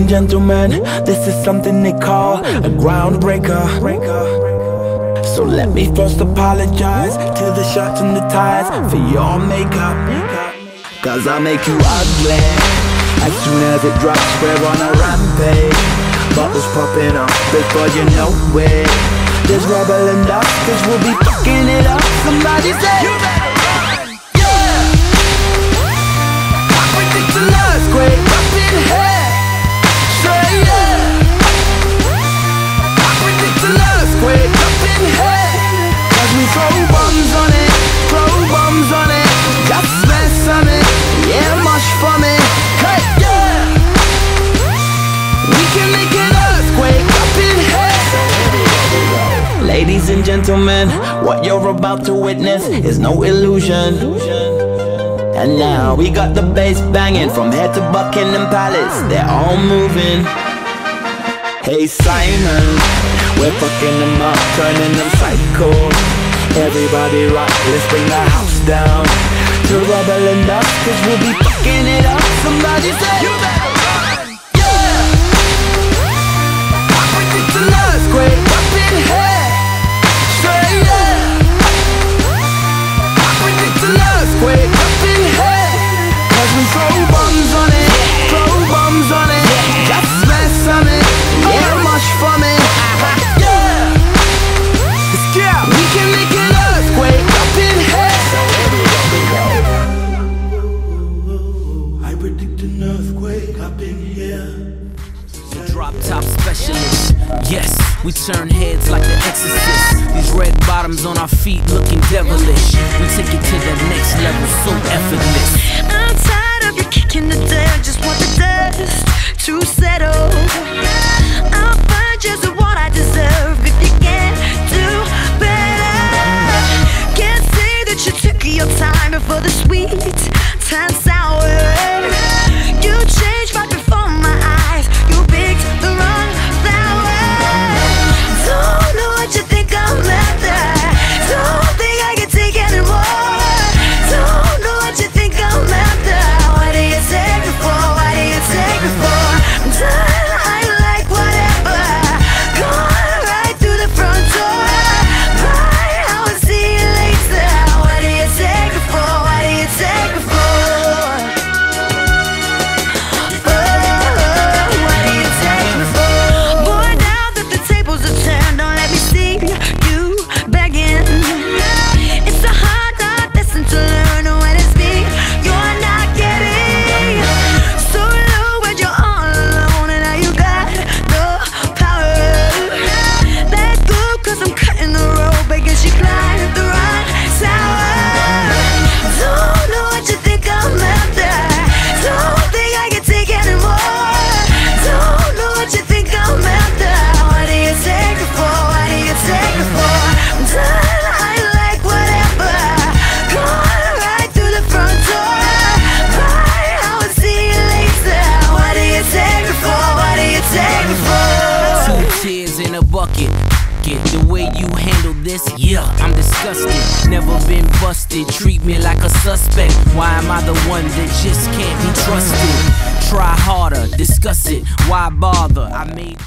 and gentlemen, this is something they call a groundbreaker. So let me first apologize to the shirts and the ties for your makeup, cause I make you ugly. As soon as it drops, we're on a rampage. Bubbles popping up before you know it. There's rubble and dust, cause we'll be fucking it up. Somebody say you better run, yeah. I predict an earthquake up in here, say yeah. I predict an earthquake up in here, cause we throw bombs on it, throw bombs on it. Just mess on it, yeah, mush for me. Hey, yeah. We can make an earthquake up in here. Ladies and gentlemen, what you're about to witness is no illusion. And now we got the bass banging from here to Buckingham Palace. They're all moving. Hey Simon, we're fucking them up, turning them psycho. Everybody rock, let's bring the house down to rubble and dust, cause we'll be fucking it up. Somebody say you better run, yeah. I predict an earthquake up in here, say yeah. I predict an earthquake up in here, cause we throw bombs on it, throw bombs on it. Just mess on it, yeah, mush for me. Yeah, we can make an earthquake up in here. I predict an earthquake up in here. Drop top specialist, yes, we turn heads like the Exorcist. These red bottoms on our feet looking devilish. We take it to the next level, so effortless. I'm tired of you kicking the dirt, just want the dust to settle. I'll find just what I deserve if you can't do better. Can't say that you took your time before the sweet turn sour. You changed right before my eyes, you picked the wrong flower. Don't know what you think I'm after, don't think I can take anymore. Don't know what you think I'm after, what do you take me for, what do you take me for? I'm done, I like whatever, going right through the front door. Bye, I will see you later, what do you take me for, what do you take me for? What do you take me for? Boy, now that the tables are turned, don't let me see you begging. It's a hard lesson to learn when it's me you're not getting. So low when you're all alone and now you got the power. Let go cause I'm cutting the rope, because she climbed the right tower. Don't know what you think I'm after, don't think I can take anymore. Don't know what you think I'm after, what do you take me for, what do you take me for? I'm done, I like whatever, going right through the front door. Bye, I will see you later, what do you take me for, what do you take me for? 2 tears in a bucket. Get the way you handle this, yeah, I'm disgusted. Never been busted, treat me like a suspect. Why am I the one that just can't be trusted? Try harder, discuss it, why bother? I made